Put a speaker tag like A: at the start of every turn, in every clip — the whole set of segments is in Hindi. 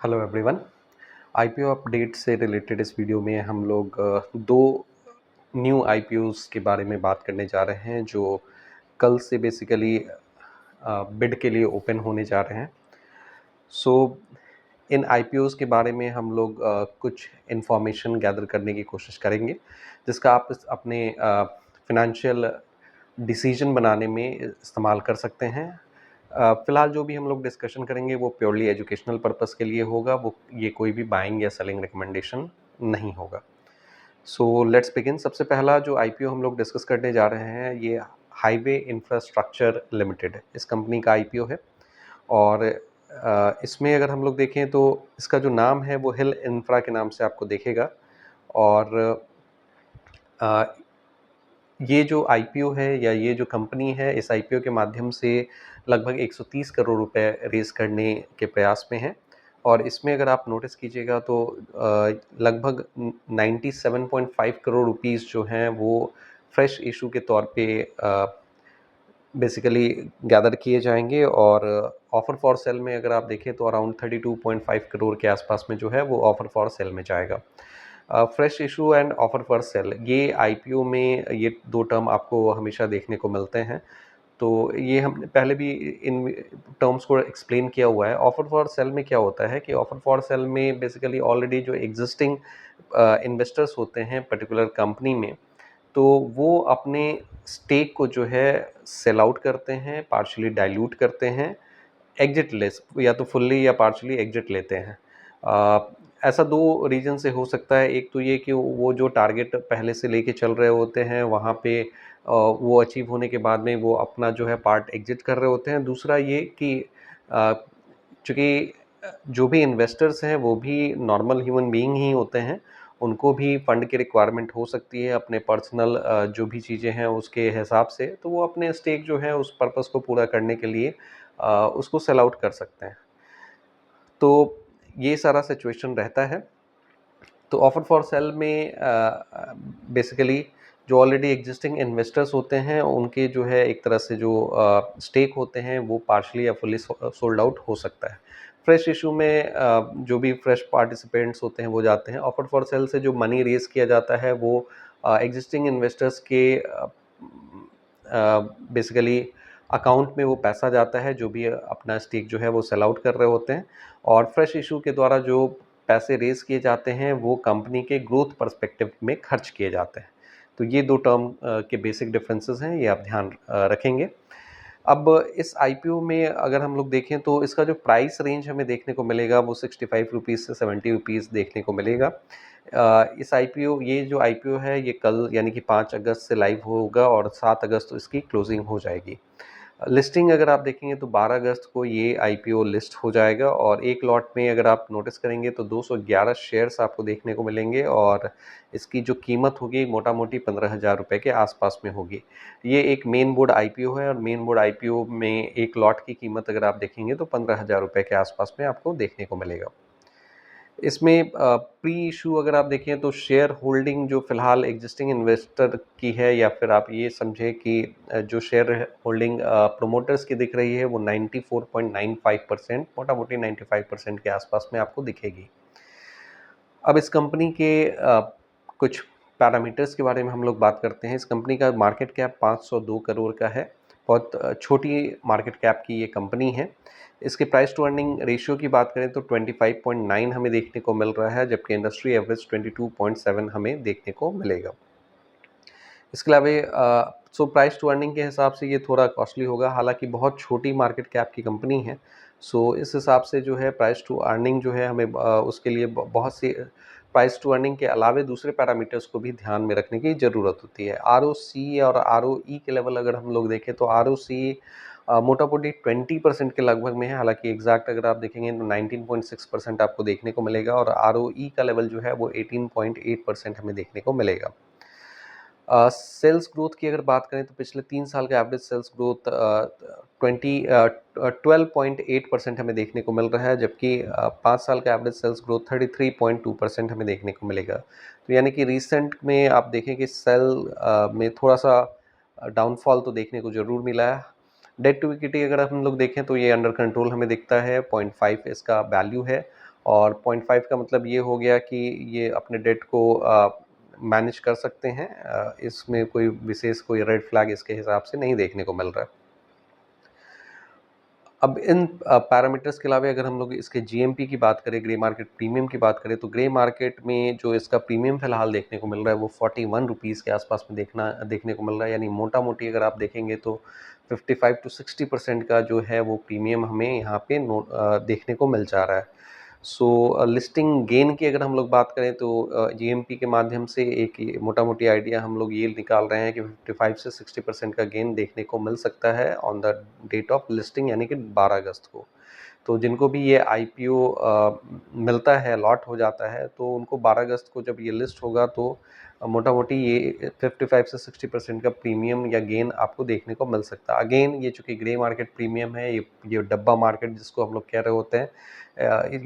A: Hello everyone. आईपीओ अपडेट से रिलेटेड इस वीडियो में हम लोग दो न्यू आईपीओस के बारे में बात करने जा रहे हैं जो कल से बेसिकली बिड के लिए ओपन होने जा रहे हैं। सो इन आईपीओस के बारे में हम लोग कुछ इन्फॉर्मेशन गैदर करने की कोशिश करेंगे जिसका आप अपने फिनेंशियल डिसीजन बनाने में इस्तेमाल कर सकते हैं। फ़िलहाल जो भी हम लोग डिस्कशन करेंगे वो प्योरली एजुकेशनल पर्पस के लिए होगा, वो ये कोई भी बाइंग या सेलिंग रिकमेंडेशन नहीं होगा। So let's begin. सबसे पहला जो आईपीओ हम लोग डिस्कस करने जा रहे हैं ये हाईवे इंफ्रास्ट्रक्चर लिमिटेड इस कंपनी का आईपीओ है। और इसमें अगर हम लोग देखें तो इसका जो नाम है वो हिल इंफ्रा के नाम से आपको दिखेगा। और अ, ये जो आईपीओ है या ये जो कंपनी है इस आईपीओ के माध्यम से लगभग 130 करोड़ रुपए रेज़ करने के प्रयास में है। और इसमें अगर आप नोटिस कीजिएगा तो लगभग 97.5 करोड़ रुपीस जो हैं वो फ्रेश इशू के तौर पे बेसिकली गैदर किए जाएंगे। और ऑफर फॉर सेल में अगर आप देखें तो अराउंड 32.5 करोड़ के आसपास में जो है वो ऑफर फॉर सेल में जाएगा। Fresh issue and offer for sale ये आईपीओ में ये दो टर्म आपको हमेशा देखने को मिलते हैं। तो ये हमने पहले भी इन टर्म्स को एक्सप्लेन किया हुआ है। ऑफर फॉर सेल में क्या होता है कि ऑफर फॉर सेल में बेसिकली ऑलरेडी जो एग्जिस्टिंग इन्वेस्टर्स होते हैं पर्टिकुलर कंपनी में, तो वो अपने स्टेक को जो है सेल आउट करते हैं, पार्शियली डाइल्यूट करते हैं, एग्जिट लेस या तो फुल्ली या पार्शियली एग्जिट लेते हैं। ऐसा दो रीजन से हो सकता है। एक तो ये कि वो जो टारगेट पहले से लेके चल रहे होते हैं वहाँ पे वो अचीव होने के बाद में वो अपना जो है पार्ट एग्जिट कर रहे होते हैं। दूसरा ये कि चूँकि जो भी इन्वेस्टर्स हैं वो भी नॉर्मल ह्यूमन बीइंग ही होते हैं, उनको भी फंड की रिक्वायरमेंट हो सकती है अपने पर्सनल जो भी चीज़ें हैं उसके हिसाब से, तो वो अपने स्टेक जो है उस पर्पस को पूरा करने के लिए उसको सेल आउट कर सकते हैं। तो ये सारा सिचुएशन रहता है। तो ऑफर फॉर सेल में बेसिकली जो ऑलरेडी एग्जिस्टिंग इन्वेस्टर्स होते हैं उनके जो है एक तरह से जो स्टेक होते हैं वो पार्शली या फुल्ली सोल्ड आउट हो सकता है। फ्रेश इशू में जो भी फ्रेश पार्टिसिपेंट्स होते हैं वो जाते हैं। ऑफर फॉर सेल से जो मनी रेज किया जाता है वो एग्जिस्टिंग इन्वेस्टर्स के बेसिकली अकाउंट में वो पैसा जाता है जो भी अपना स्टेक जो है वो सेल आउट कर रहे होते हैं। और फ्रेश इशू के द्वारा जो पैसे रेज़ किए जाते हैं वो कंपनी के ग्रोथ पर्सपेक्टिव में खर्च किए जाते हैं। तो ये दो टर्म के बेसिक डिफरेंसेस हैं, ये आप ध्यान रखेंगे। अब इस आईपीओ में अगर हम लोग देखें तो इसका जो प्राइस रेंज हमें देखने को मिलेगा वो 65 रुपीज़ से 70 रुपीज़ देखने को मिलेगा। इस आईपीओ ये जो आईपीओ है ये कल यानी कि 5 अगस्त से लाइव होगा और 7 अगस्त इसकी क्लोजिंग हो जाएगी। लिस्टिंग अगर आप देखेंगे तो 12 अगस्त को ये आईपीओ लिस्ट हो जाएगा। और एक लॉट में अगर आप नोटिस करेंगे तो 211 शेयर्स आपको देखने को मिलेंगे और इसकी जो कीमत होगी मोटा-मोटी 15,000 रुपए के आसपास में होगी। ये एक मेन बोर्ड आईपीओ है और मेन बोर्ड आईपीओ में एक लॉट की कीमत अगर आप देखेंगे तो 15,000 रुपए के आसपास में आपको देखने को मिलेगा। इसमें प्री इशू अगर आप देखें तो शेयर होल्डिंग जो फ़िलहाल एग्जिस्टिंग इन्वेस्टर की है या फिर आप ये समझें कि जो शेयर होल्डिंग प्रोमोटर्स की दिख रही है वो 94.95% मोटा-मोटी 95% के आसपास में आपको दिखेगी। अब इस कंपनी के कुछ पैरामीटर्स के बारे में हम लोग बात करते हैं। इस कंपनी का मार्केट कैप 502 करोड़ का है। बहुत छोटी मार्केट कैप की ये कंपनी है। इसके प्राइस टू अर्निंग रेशियो की बात करें तो 25.9 हमें देखने को मिल रहा है, जबकि इंडस्ट्री एवरेज 22.7 हमें देखने को मिलेगा। इसके अलावा सो प्राइस टू अर्निंग के हिसाब से ये थोड़ा कॉस्टली होगा, हालांकि बहुत छोटी मार्केट कैप की कंपनी है। सो इस हिसाब से जो है प्राइस टू अर्निंग जो है हमें उसके लिए बहुत सी प्राइस टू अर्निंग के अलावे दूसरे पैरामीटर्स को भी ध्यान में रखने की ज़रूरत होती है। आरओसी और आरओई के लेवल अगर हम लोग देखें तो आरओसी मोटा-मोटी 20% के लगभग में है, हालांकि एग्जैक्ट अगर आप देखेंगे तो 19.6% आपको देखने को मिलेगा और आरओई का लेवल जो है वो 18.8% हमें देखने को मिलेगा। सेल्स ग्रोथ की अगर बात करें तो पिछले 3 साल का एवरेज सेल्स ग्रोथ 12.8% हमें देखने को मिल रहा है, जबकि 5 साल का एवरेज सेल्स ग्रोथ 33.2% हमें देखने को मिलेगा। तो यानी कि रिसेंट में आप देखें कि सेल में थोड़ा-सा डाउनफॉल तो देखने को ज़रूर मिला है। डेट टू इक्विटी अगर हम लोग देखें तो ये अंडर कंट्रोल हमें दिखता है, 0.5 इसका वैल्यू है। और 0.5 का मतलब ये हो गया कि ये अपने डेट को मैनेज कर सकते हैं। इसमें कोई विशेष कोई रेड फ्लैग इसके हिसाब से नहीं देखने को मिल रहा है। अब इन पैरामीटर्स के अलावा अगर हम लोग इसके जीएमपी की बात करें, ग्रे मार्केट प्रीमियम की बात करें, तो ग्रे मार्केट में जो इसका प्रीमियम फिलहाल देखने को मिल रहा है वो 41 रुपीज़ के आसपास में देखने को मिल रहा है। यानी मोटा मोटी अगर आप देखेंगे तो 55 to 60% का जो है वो प्रीमियम हमें यहाँ पे देखने को मिल जा रहा है। सो लिस्टिंग गेन की अगर हम लोग बात करें तो जीएमपी के माध्यम से एक मोटा मोटी आइडिया हम लोग ये निकाल रहे हैं कि 55 से 60% का गेन देखने को मिल सकता है on the date of listing, यानी कि 12 अगस्त को। तो जिनको भी ये आईपीओ मिलता है, अलॉट हो जाता है, तो उनको 12 अगस्त को जब ये लिस्ट होगा तो मोटा मोटी ये 55 से 60% का प्रीमियम या गेन आपको देखने को मिल सकता है। अगेन ये चूँकि ग्रे मार्केट प्रीमियम है, ये डब्बा मार्केट जिसको हम लोग कह रहे होते हैं,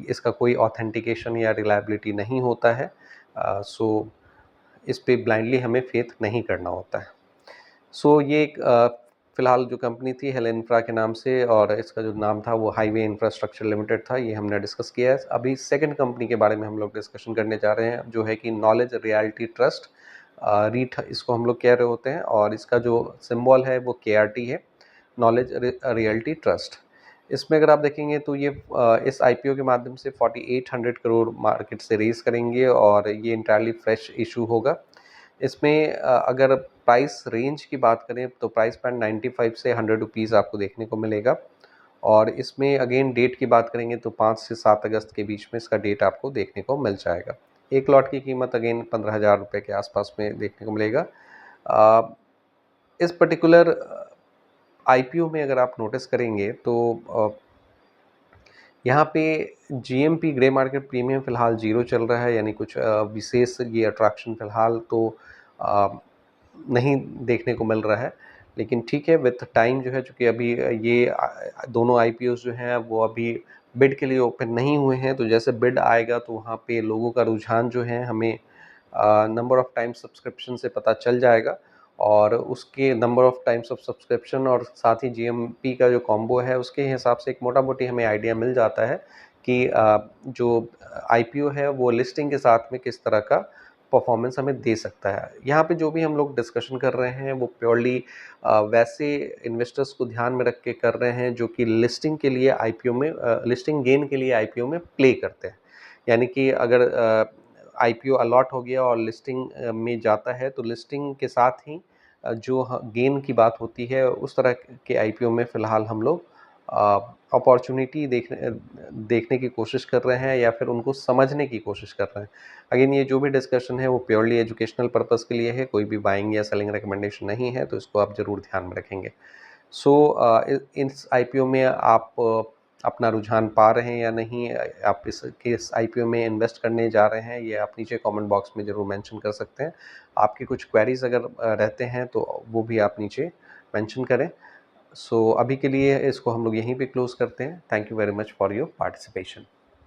A: इसका कोई ऑथेंटिकेशन या रिलायबिलिटी नहीं होता है। सो इस पे ब्लाइंडली हमें फेथ नहीं करना होता है। सो ये एक फ़िलहाल जो कंपनी थी हेल इंफ्रा के नाम से, और इसका जो नाम था वो हाईवे इंफ्रास्ट्रक्चर लिमिटेड था, ये हमने डिस्कस किया है। अभी सेकंड कंपनी के बारे में हम लोग डिस्कशन करने जा रहे हैं, जो है कि नॉलेज रियल्टी ट्रस्ट, रीट इसको हम लोग कह रहे होते हैं, और इसका जो सिंबल है वो केआरटी है, नॉलेज रियल्टी ट्रस्ट। इसमें अगर आप देखेंगे तो ये इस आईपीओ के माध्यम से 4800 करोड़ मार्केट से रेज़ करेंगे, और ये इंटायरली फ्रेश इशू होगा। इसमें अगर प्राइस रेंज की बात करें तो प्राइस बैंड 95 से 100 रुपीज़ आपको देखने को मिलेगा, और इसमें अगेन डेट की बात करेंगे तो 5 से 7 अगस्त के बीच में इसका डेट आपको देखने को मिल जाएगा। एक लॉट की कीमत अगेन 15,000 रुपये के आसपास में देखने को मिलेगा। इस पर्टिकुलर आईपीओ में अगर आप नोटिस करेंगे तो यहाँ पे जीएमपी ग्रे मार्केट प्रीमियम फ़िलहाल 0 चल रहा है, यानी कुछ विशेष ये अट्रैक्शन फ़िलहाल तो अ, नहीं देखने को मिल रहा है। लेकिन ठीक है, विथ टाइम जो है, चूँकि अभी ये दोनों आईपीओज़ जो हैं वो अभी बिड के लिए ओपन नहीं हुए हैं, तो जैसे बिड आएगा तो वहाँ पे लोगों का रुझान जो है हमें नंबर ऑफ़ टाइम सब्सक्रिप्शन से पता चल जाएगा, और उसके number of times of subscription और साथ ही जीएमपी का जो कॉम्बो है उसके हिसाब से एक मोटा-मोटी हमें आइडिया मिल जाता है कि जो आईपीओ है वो लिस्टिंग के साथ में किस तरह का परफॉर्मेंस हमें दे सकता है। यहाँ पे जो भी हम लोग डिस्कशन कर रहे हैं वो प्योरली वैसे इन्वेस्टर्स को ध्यान में रख के कर रहे हैं जो कि लिस्टिंग के लिए आईपीओ में लिस्टिंग गेन के लिए आईपीओ में प्ले करते हैं। यानी कि अगर आईपीओ अलॉट हो गया और लिस्टिंग में जाता है, तो लिस्टिंग के साथ ही जो गेन की बात होती है उस तरह के आईपीओ में फ़िलहाल हम लोग अपॉर्चुनिटी देखने की कोशिश कर रहे हैं, या फिर उनको समझने की कोशिश कर रहे हैं। अगेन ये जो भी डिस्कशन है वो प्योरली एजुकेशनल पर्पस के लिए है, कोई भी बाइंग या सेलिंग रिकमेंडेशन नहीं है, तो इसको आप ज़रूर ध्यान में रखेंगे। सो इस आईपीओ में आप अपना रुझान पा रहे हैं या नहीं, आप इस आईपीओ में इन्वेस्ट करने जा रहे हैं, ये आप नीचे कमेंट बॉक्स में ज़रूर मेंशन कर सकते हैं। आपके कुछ क्वेरीज अगर रहते हैं तो वो भी आप नीचे मेंशन करें। सो अभी के लिए इसको हम लोग यहीं पे क्लोज़ करते हैं। Thank you very much for your participation.